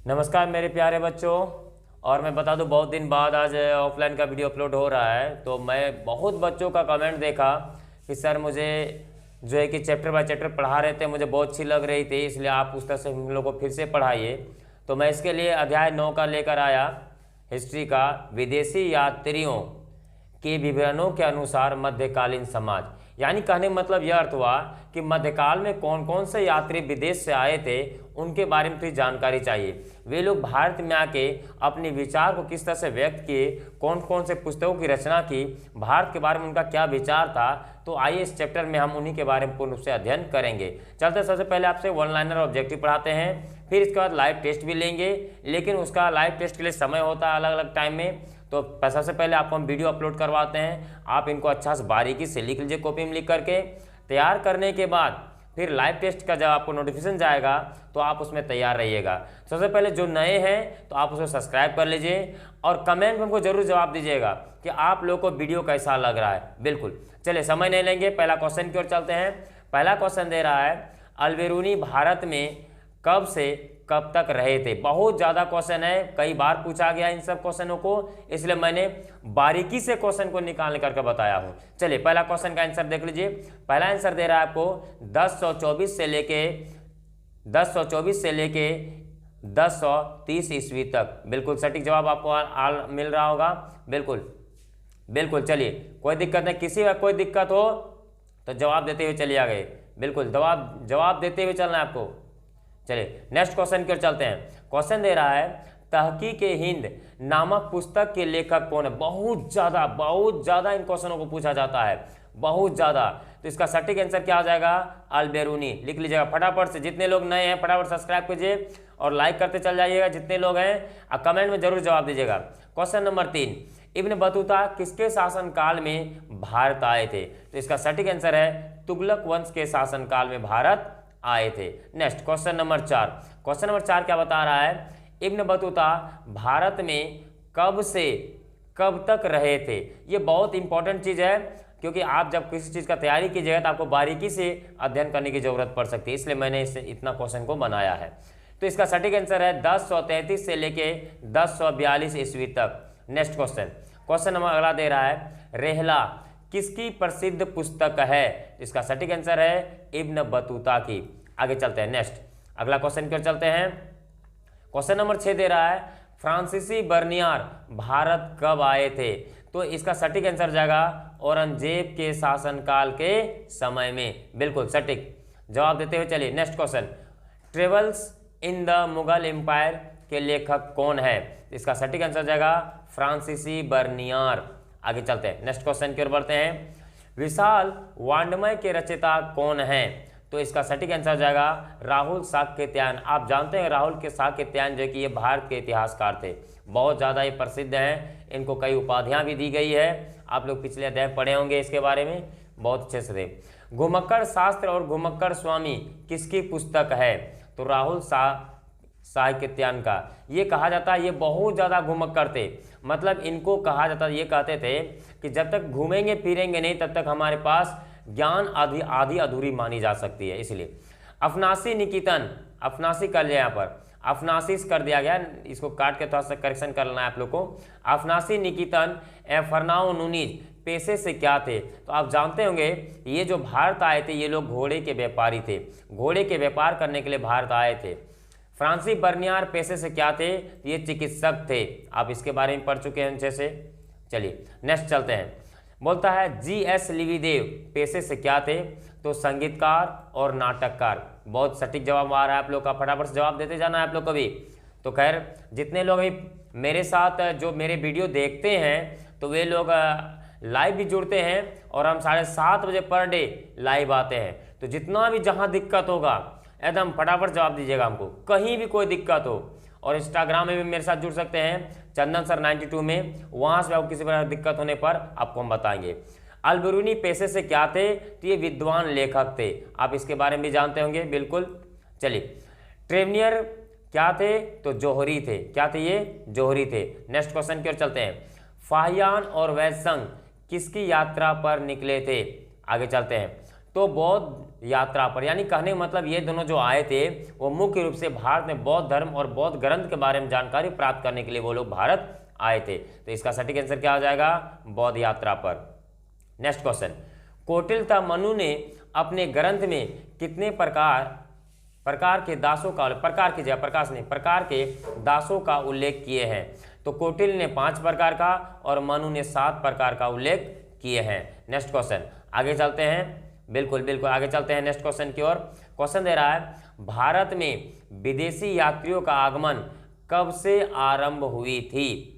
नमस्कार मेरे प्यारे बच्चों। और मैं बता दूं बहुत दिन बाद आज ऑफलाइन का वीडियो अपलोड हो रहा है। तो मैं बहुत बच्चों का कमेंट देखा कि सर मुझे जो है कि चैप्टर बाय चैप्टर पढ़ा रहे थे, मुझे बहुत अच्छी लग रही थी, इसलिए आप उस तरह से हम लोग को फिर से पढ़ाइए। तो मैं इसके लिए अध्याय 9 का लेकर आया, हिस्ट्री का, विदेशी यात्रियों के विवरणों के अनुसार मध्यकालीन समाज। यानी कहने का मतलब यह अर्थ हुआ कि मध्यकाल में कौन कौन से यात्री विदेश से आए थे, उनके बारे में थोड़ी जानकारी चाहिए। वे लोग भारत में आके अपने विचार को किस तरह से व्यक्त किए, कौन कौन से पुस्तकों की रचना की, भारत के बारे में उनका क्या विचार था। तो आइए इस चैप्टर में हम उन्हीं के बारे में पूर्ण रूप से अध्ययन करेंगे। चलते सबसे पहले आपसे वन लाइनर ऑब्जेक्टिव पढ़ाते हैं, फिर इसके बाद लाइव टेस्ट भी लेंगे, लेकिन उसका लाइव टेस्ट के लिए समय होता है अलग अलग टाइम में। तो सबसे पहले आपको हम वीडियो अपलोड करवाते हैं, आप इनको अच्छा से बारीकी से लिख लीजिए, कॉपी में लिख करके। तैयार करने के बाद फिर लाइव टेस्ट का जब आपको नोटिफिकेशन जाएगा तो आप उसमें तैयार रहिएगा। सबसे पहले जो नए हैं तो आप उसको सब्सक्राइब कर लीजिए और कमेंट में हमको जरूर जवाब दीजिएगा कि आप लोगों को वीडियो कैसा लग रहा है। बिल्कुल, चलिए समय नहीं लेंगे, पहला क्वेश्चन की ओर चलते हैं। पहला क्वेश्चन दे रहा है, अल्बेरूनी भारत में कब से कब तक रहे थे। बहुत ज़्यादा क्वेश्चन है, कई बार पूछा गया इन सब क्वेश्चनों को, इसलिए मैंने बारीकी से क्वेश्चन को निकाल करके बताया हूँ। चलिए पहला क्वेश्चन का आंसर देख लीजिए। पहला आंसर दे रहा है आपको 1024 से लेके 1030 ईस्वी तक। बिल्कुल सटीक जवाब आपको मिल रहा होगा। बिल्कुल बिल्कुल, चलिए कोई दिक्कत नहीं, किसी का कोई दिक्कत हो तो जवाब देते हुए चलिए आगे। बिल्कुल जवाब देते हुए चलना है आपको। चलिए नेक्स्ट क्वेश्चन की ओर चलते हैं। क्वेश्चन दे रहा है, तहकीक-ए-हिंद नामक पुस्तक के लेखक कौन है। बहुत ज़्यादा इन क्वेश्चनों को पूछा जाता है, बहुत ज़्यादा। तो इसका सटीक आंसर क्या आ जाएगा, अल्बेरूनी। लिख लीजिएगा फटाफट से, जितने लोग नए हैं फटाफट सब्सक्राइब कीजिए और लाइक करते चल जाइएगा जितने लोग हैं, और कमेंट में जरूर जवाब दीजिएगा। क्वेश्चन नंबर 3, इब्न बतूता किसके शासनकाल में भारत आए थे। तो इसका सटीक आंसर है, तुगलक वंश के शासनकाल में भारत आए थे। Next question number 4। Question number 4 क्या बता रहा है, इब्न बतूता भारत में कब से कब तक रहे थे। ये बहुत इंपॉर्टेंट चीज़ है, क्योंकि आप जब किसी चीज़ का तैयारी कीजिएगा तो आपको बारीकी से अध्ययन करने की जरूरत पड़ सकती है, इसलिए मैंने इसे इतना क्वेश्चन को बनाया है। तो इसका सटीक आंसर है 1033 से लेके 1042 ईस्वी तक। नेक्स्ट क्वेश्चन नंबर अगला दे रहा है, रेहला किसकी प्रसिद्ध पुस्तक है। इसका सटीक आंसर है इब्न बतूता की। आगे चलते हैं, नेक्स्ट अगला क्वेश्चन की ओर चलते हैं। क्वेश्चन नंबर 6 दे रहा है, फ्रांसीसी बर्नियार भारत कब आए थे। तो इसका सटीक आंसर जाएगा औरंगजेब के शासनकाल के समय में। बिल्कुल सटीक जवाब देते हुए चलिए next question, travels in the Mughal empire के लेखक कौन है। इसका सटीक आंसर जाएगा फ्रांसीसी बर्नियार। आगे चलते हैं, नेक्स्ट क्वेश्चन की ओर बढ़ते हैं। विशाल वाङ्मय के रचयिता कौन है। तो इसका सटीक आंसर जाएगा राहुल साकेत्यायन। आप जानते हैं राहुल के साकेत्यायन जो कि ये भारत के इतिहासकार थे, बहुत ज़्यादा ये प्रसिद्ध हैं, इनको कई उपाधियां भी दी गई है। आप लोग पिछले अध्याय पढ़े होंगे इसके बारे में, बहुत अच्छे से थे। घुमक्कड़ शास्त्र और घुमक्कड़ स्वामी किसकी पुस्तक है। तो राहुल साकेत्यायन का। ये कहा जाता है ये बहुत ज़्यादा घुमक्कड़ थे, मतलब इनको कहा जाता, ये कहते थे कि जब तक घूमेंगे फिरेंगे नहीं तब तक हमारे पास ज्ञान आधी अधूरी मानी जा सकती है। इसलिए अफनासी निकितन, अफनासी कर लिया, यहाँ पर अफनासिस कर दिया गया, इसको काट के थोड़ा सा करेक्शन कर लेना है आप लोग को। अफनासी निकितन फरनाओ नूनीज पेशे से क्या थे। तो आप जानते होंगे ये जो भारत आए थे ये लोग घोड़े के व्यापारी थे, घोड़े के व्यापार करने के लिए भारत आए थे। फ्रांसी बर्नियार पेशे से क्या थे, ये चिकित्सक थे। आप इसके बारे में पढ़ चुके हैं अच्छे से। चलिए नेक्स्ट चलते हैं। बोलता है G.S. लिविदेव पेशे से क्या थे। तो संगीतकार और नाटककार। बहुत सटीक जवाब आ रहा है आप लोग का, फटाफट से जवाब देते जाना है आप लोग को भी। तो खैर जितने लोग अभी मेरे साथ जो मेरे वीडियो देखते हैं तो वे लोग लाइव भी जुड़ते हैं और हम 7:30 बजे पर डे लाइव आते हैं। तो जितना भी जहाँ दिक्कत होगा एकदम फटाफट जवाब दीजिएगा हमको, कहीं भी कोई दिक्कत हो। और इंस्टाग्राम में भी मेरे साथ जुड़ सकते हैं चंदन सर 92 में, वहाँ से आपको किसी प्रकार की दिक्कत होने पर आपको हम बताएंगे। अल्बेरूनी पेशे से क्या थे। तो ये विद्वान लेखक थे, आप इसके बारे में भी जानते होंगे। बिल्कुल, चलिए ट्रेवनियर क्या थे। तो जौहरी थे। क्या थे ये, जौहरी थे। नेक्स्ट क्वेश्चन की ओर चलते हैं। फाहियान और वैशंग किसकी यात्रा पर निकले थे। आगे चलते हैं। तो बौद्ध यात्रा पर, यानी कहने का मतलब ये दोनों जो आए थे वो मुख्य रूप से भारत में बौद्ध धर्म और बौद्ध ग्रंथ के बारे में जानकारी प्राप्त करने के लिए वो लोग भारत आए थे। तो इसका सटीक आंसर क्या हो जाएगा, बौद्ध यात्रा पर। नेक्स्ट क्वेश्चन, कौटिल्य मनु ने अपने ग्रंथ में कितने प्रकार के दासों का, प्रकार की जगह प्रकाश नहीं, प्रकार के दासों का उल्लेख किए हैं। तो कौटिल्य ने 5 प्रकार का और मनु ने 7 प्रकार का उल्लेख किए हैं। नेक्स्ट क्वेश्चन, आगे चलते हैं, बिल्कुल बिल्कुल आगे चलते हैं नेक्स्ट क्वेश्चन की ओर। क्वेश्चन दे रहा है, भारत में विदेशी यात्रियों का आगमन कब से आरंभ हुई थी?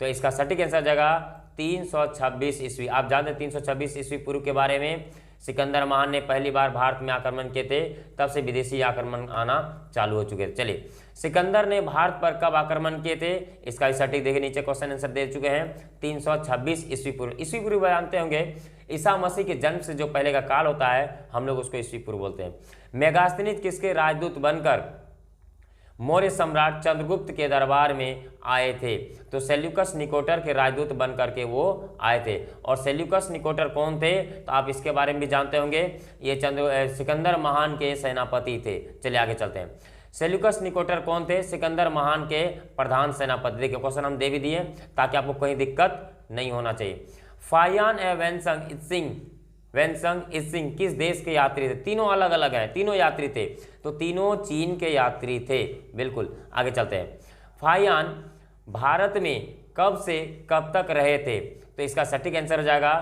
तो इसका सटीक आंसर जाएगा 326 ईस्वी। आप जानते हैं 326 ईस्वी पूर्व के बारे में, सिकंदर महान ने पहली बार भारत में आक्रमण किए थे, तब से विदेशी आक्रमण आना चालू हो चुके थे। चलिए, सिकंदर ने भारत पर कब आक्रमण किए थे? इसका सटीक देखिए, नीचे क्वेश्चन आंसर दे चुके हैं, 326 ईस्वी पूर्व। ईस्वी पूर्व जानते होंगे ईसा मसीह के जन्म से जो पहले का काल होता है, हम लोग उसको ईस्वी पूर्व बोलते हैं। मेगास्थनीज किसके राजदूत बनकर मौर्य सम्राट चंद्रगुप्त के दरबार में आए थे? तो सेल्यूकस निकोटर के राजदूत बनकर के वो आए थे। और सेल्यूकस निकोटर कौन थे? तो आप इसके बारे में भी जानते होंगे, ये सिकंदर महान के सेनापति थे। चलिए आगे चलते हैं। सेल्यूकस निकोटर कौन थे? सिकंदर महान के प्रधान सेनापति। देखिए क्वेश्चन हम दे भी दिए ताकि आपको कहीं दिक्कत नहीं होना चाहिए। फायान ए वेनसंग इसिंग किस देश के यात्री थे? तीनों अलग अलग हैं, तीनों यात्री थे, तो तीनों चीन के यात्री थे। बिल्कुल आगे चलते हैं। फायान भारत में कब से कब तक रहे थे? तो इसका सटीक आंसर हो जाएगा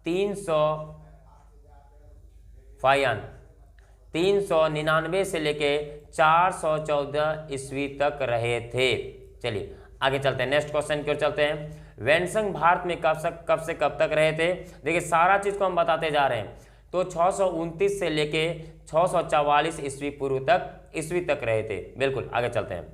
399 से लेके 414 ईस्वी तक रहे थे। चलिए आगे चलते हैं, नेक्स्ट क्वेश्चन की ओर चलते हैं। वेनसंग भारत में कब से कब तक रहे थे? देखिए सारा चीज को हम बताते जा रहे हैं। तो 629 से लेके 644 ईस्वी तक रहे थे। बिल्कुल आगे चलते हैं।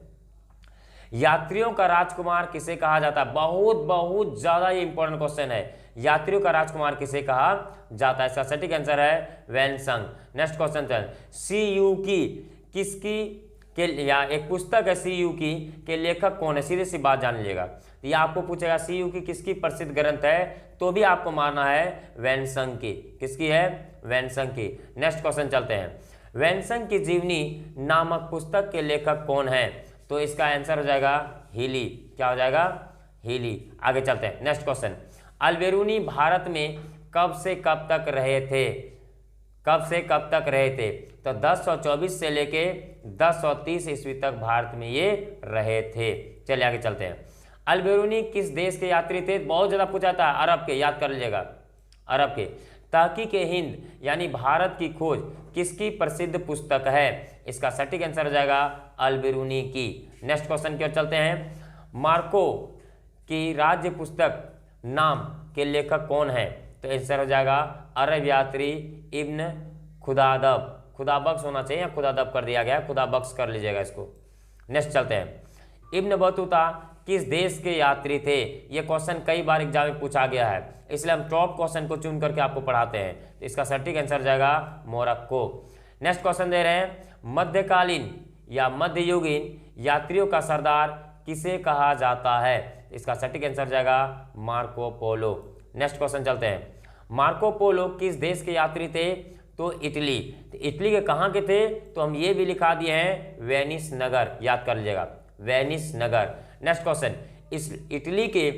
यात्रियों का राजकुमार किसे कहा जाता है? बहुत ज्यादा ये इंपॉर्टेंट क्वेश्चन है। यात्रियों का राजकुमार किसे कहा जाता है? इसका सटीक आंसर है वेनसंग। नेक्स्ट क्वेश्चन चल, सीयूकी किसकी के, या एक पुस्तक है सीयूकी के लेखक कौन है? सीधे सी बात जान लीजिएगा। ये आपको पूछेगा सीयूकी किसकी प्रसिद्ध ग्रंथ है, तो भी आपको मानना है वेनसंग की। किसकी है? वेनसंग की। नेक्स्ट क्वेश्चन चलते हैं। वेनसंग की जीवनी नामक पुस्तक के लेखक कौन है? तो इसका आंसर हो जाएगा हीली। क्या हो जाएगा? हीली। आगे चलते हैं, नेक्स्ट क्वेश्चन। अल्बेरुनी भारत में कब से कब तक रहे थे? कब से कब तक रहे थे? तो 1024 से लेके 1030 ईस्वी तक भारत में ये रहे थे। चलिए आगे चलते हैं। अल्बेरुनी किस देश के यात्री थे? बहुत ज्यादा पूछा था, अरब के, याद कर लीजिएगा, अरब के। तहकीक हिंद यानी भारत की खोज किसकी प्रसिद्ध पुस्तक है? इसका सटीक आंसर हो जाएगा अल्बेरुनी की। नेक्स्ट क्वेश्चन की ओर चलते हैं। मार्को की राज्य पुस्तक नाम के लेखक कौन है? तो आंसर हो जाएगा अरब यात्री इब्न खुदादब। खुदाबख्श होना चाहिए, खुदादब कर दिया गया, खुदाबख्श कर लीजिएगा इसको। नेक्स्ट चलते हैं। इब्न बतूता किस देश के यात्री थे? ये क्वेश्चन कई बार एग्जाम में पूछा गया है, इसलिए हम टॉप क्वेश्चन को चुन करके आपको पढ़ाते हैं। तो इसका सटीक आंसर जाएगा मोरक्को। नेक्स्ट क्वेश्चन दे रहे हैं, मध्यकालीन या मध्ययुगीन यात्रियों का सरदार किसे कहा जाता है? इसका सटीक आंसर जाएगा मार्को पोलो। नेक्स्ट क्वेश्चन चलते हैं। मार्को पोलो किस देश के यात्री थे? तो इटली। तो इटली के कहाँ के थे? तो हम ये भी लिखा दिए हैं वेनिस नगर, याद कर लीजिएगा, वेनिस नगर। नेक्स्ट क्वेश्चन, इस इटली के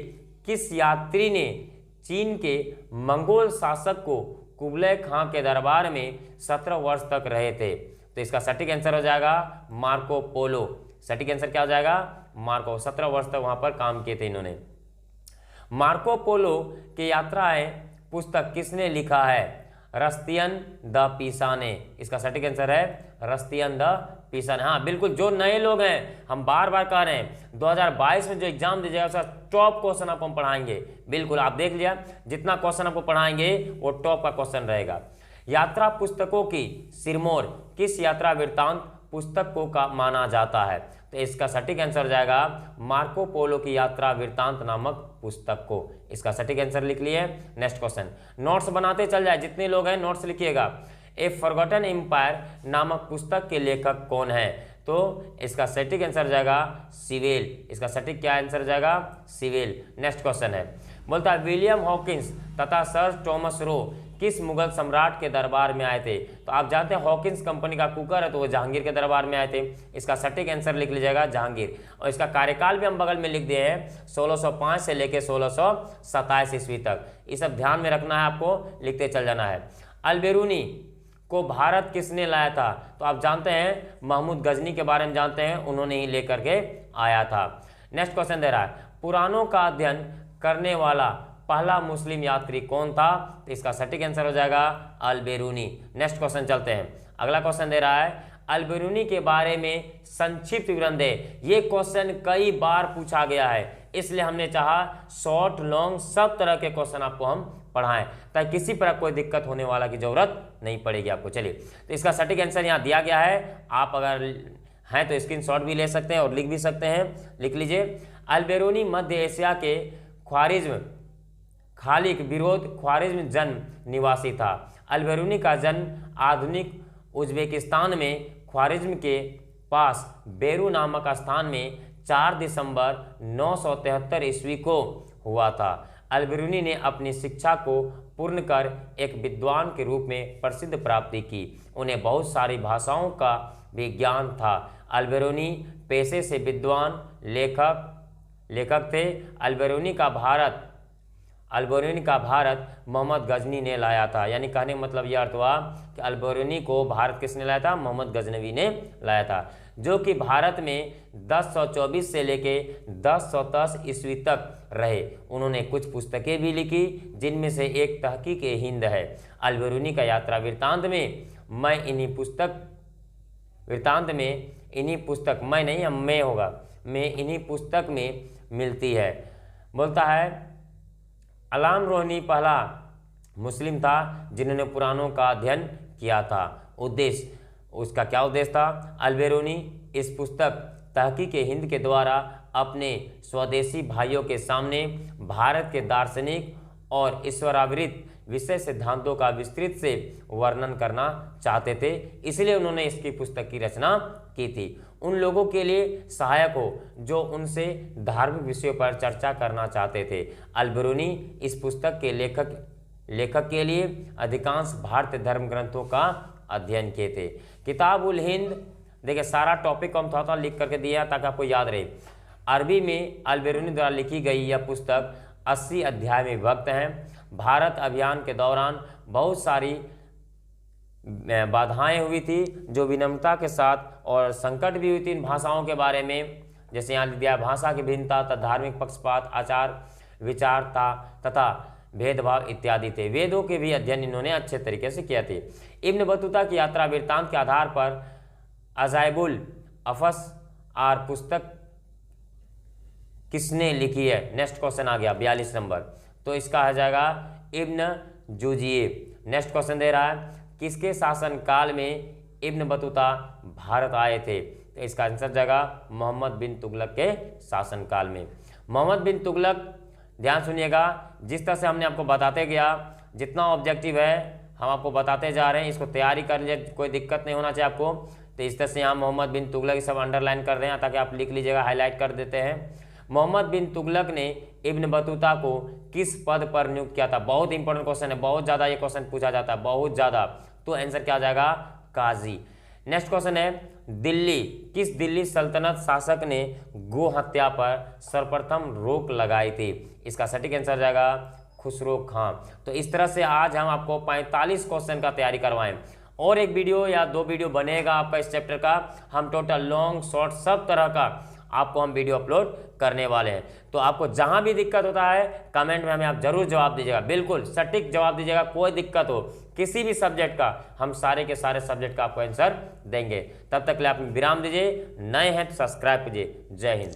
किस यात्री ने चीन के मंगोल शासक को कुबलय खां के दरबार में 17 वर्ष तक रहे थे? तो इसका सटीक आंसर हो जाएगा मार्को पोलो। सटीक आंसर क्या हो जाएगा? मार्को। 17 वर्ष तक वहां पर काम किए थे इन्होंने। मार्को पोलो के यात्राएं पुस्तक किसने लिखा है? रस्तियन द पीसा ने। इसका सटीक आंसर है रस्तियन द पीसा ने। हाँ बिल्कुल, जो नए लोग हैं, हम बार बार कह रहे हैं 2022 में जो एग्जाम दीजिएगा उसका टॉप क्वेश्चन आपको हम पढ़ाएंगे। बिल्कुल आप देख लिया, जितना क्वेश्चन आपको पढ़ाएंगे वो टॉप का क्वेश्चन रहेगा। यात्रा पुस्तकों की सिरमौर किस यात्रा वृत्तांत पुस्तक को का माना जाता है? तो इसका सटीक आंसर हो जाएगा मार्को पोलो की यात्रा वृत्तांत नामक पुस्तक को। इसका सटीक आंसर लिख लिए। नेक्स्ट क्वेश्चन, नोट्स बनाते चल जाए, जितने लोग हैं नोट्स लिखिएगा। ए फॉरगॉटन एम्पायर नामक पुस्तक के लेखक कौन है? तो इसका सटीक आंसर जाएगा सिवेल। इसका सटीक क्या आंसर जाएगा? सिवेल। नेक्स्ट क्वेश्चन है, बोलता है विलियम हॉकिंस तथा सर टॉमस रो किस मुगल सम्राट के दरबार में आए थे? तो आप जानते हैं हॉकिंस कंपनी का कुकर है तो वो जहांगीर के दरबार में आए थे। इसका सटीक आंसर लिख लीजिएगा जहांगीर। और इसका कार्यकाल भी हम बगल में लिख दिए हैं 1605 से लेकर 1627 ईस्वी तक। ये सब ध्यान में रखना है, आपको लिखते चल जाना है। अल्बेरूनी को भारत किसने लाया था? तो आप जानते हैं महमूद गजनी के बारे में जानते हैं, उन्होंने ही लेकर के आया था। नेक्स्ट क्वेश्चन दे रहा है पुराणों का अध्ययन करने वाला पहला मुस्लिम यात्री कौन था? तो इसका सटीक आंसर हो जाएगा अल्बेरूनी। नेक्स्ट क्वेश्चन चलते हैं। अगला क्वेश्चन दे रहा है अल्बेरूनी के बारे में संक्षिप्त विवरण दे। ये क्वेश्चन कई बार पूछा गया है, इसलिए हमने चाहा शॉर्ट लॉन्ग सब तरह के क्वेश्चन आपको हम पढ़ाएं ताकि किसी पर कोई दिक्कत होने वाला की जरूरत नहीं पड़ेगी आपको। चलिए, तो इसका सटीक आंसर यहाँ दिया गया है, आप अगर हैं तो स्क्रीनशॉट भी ले सकते हैं और लिख भी सकते हैं। लिख लीजिए अल्बेरूनी मध्य एशिया के ख्वारिज्म खालिक विरोध ख्वारिज्म जन्म निवासी था। अल्बेरूनी का जन्म आधुनिक उज्बेकिस्तान में ख्वारिज्म के पास बेरू नामक स्थान में 4 दिसंबर 973 ईस्वी को हुआ था। अल्बेरूनी ने अपनी शिक्षा को पूर्ण कर एक विद्वान के रूप में प्रसिद्ध प्राप्ति की। उन्हें बहुत सारी भाषाओं का भी ज्ञान था। अल्बेरूनी पेशे से विद्वान लेखक थे। अल्बेरूनी का भारत मोहम्मद गजनी ने लाया था। यानी कहने का मतलब यह अर्थ हुआ कि अल्बेरूनी को भारत किसने लाया था? मोहम्मद गजनवी ने लाया था, जो कि भारत में 1024 से लेके 1010 ईस्वी तक रहे। उन्होंने कुछ पुस्तकें भी लिखी, जिनमें से एक तहकीक हिंद है। अल्बेरूनी का यात्रा वृत्तांत में मैं इन्हीं पुस्तक में मिलती है। बोलता है अलाम रोहनी पहला मुस्लिम था जिन्होंने पुराणों का अध्ययन किया था। उद्देश्य, उसका क्या उद्देश्य था? अल्बेरूनी इस पुस्तक तहकीक हिंद के द्वारा अपने स्वदेशी भाइयों के सामने भारत के दार्शनिक और ईश्वरावृत विषय सिद्धांतों का विस्तृत से वर्णन करना चाहते थे, इसलिए उन्होंने इसकी पुस्तक की रचना की थी। उन लोगों के लिए सहायक हो जो उनसे धार्मिक विषयों पर चर्चा करना चाहते थे। अल्बेरूनी इस पुस्तक के लेखक के लिए अधिकांश भारतीय धर्म ग्रंथों का अध्ययन किए थे। किताब उल हिंद, देखिए सारा टॉपिक हम थोड़ा लिख करके दिया ताकि आपको याद रहे। अरबी में अल्बेरूनी द्वारा लिखी गई यह पुस्तक 80 अध्याय में विभक्त है। भारत अभियान के दौरान बहुत सारी बाधाएं हुई थी, जो विनम्रता के साथ और संकट भी हुई थी इन भाषाओं के बारे में। जैसे यहाँ लिख दिया भाषा की भिन्नता तथा धार्मिक पक्षपात, आचार विचार तथा भेदभाव इत्यादि थे। वेदों के भी अध्ययन इन्होंने अच्छे तरीके से किया थे। इब्न बतूता की यात्रा वृत्तांत के आधार पर अजाइबुल अफस आर पुस्तक किसने लिखी है? नेक्स्ट क्वेश्चन आ गया 42 नंबर, तो इसका आ जाएगा इब्न जूजिए। नेक्स्ट क्वेश्चन दे रहा है किसके शासनकाल में इब्न बतूता भारत आए थे? तो इसका आंसर जाएगा मोहम्मद बिन तुगलक के शासनकाल में। मोहम्मद बिन तुगलक, ध्यान सुनिएगा, जिस तरह से हमने आपको बताते गया, जितना ऑब्जेक्टिव है हम आपको बताते जा रहे हैं, इसको तैयारी कर लीजिए, कोई दिक्कत नहीं होना चाहिए आपको। तो इस तरह से यहाँ मोहम्मद बिन तुगलक सब अंडरलाइन कर रहे हैं ताकि आप लिख लीजिएगा, हाईलाइट कर देते हैं। मोहम्मद बिन तुगलक ने इब्न बतूता को किस पद पर नियुक्त किया था? बहुत इंपॉर्टेंट क्वेश्चन है, बहुत ज़्यादा ये क्वेश्चन पूछा जाता है, बहुत ज़्यादा। तो आंसर क्या आ जाएगा? काजी। नेक्स्ट क्वेश्चन है किस दिल्ली सल्तनत शासक ने गो हत्या पर सर्वप्रथम रोक लगाई थी? इसका सटीक आंसर जाएगा खुसरो खां। तो इस तरह से आज हम आपको 45 क्वेश्चन का तैयारी करवाएं, और एक वीडियो या 2 वीडियो बनेगा आपका इस चैप्टर का। हम टोटल लॉन्ग शॉर्ट सब तरह का आपको हम वीडियो अपलोड करने वाले हैं। तो आपको जहां भी दिक्कत होता है कमेंट में हमें आप जरूर जवाब दीजिएगा, बिल्कुल सटीक जवाब दीजिएगा। कोई दिक्कत हो किसी भी सब्जेक्ट का, हम सारे के सारे सब्जेक्ट का आपको आंसर देंगे। तब तक के लिए आप विराम दीजिए। नए हैं तो सब्सक्राइब कीजिए। जय हिंद।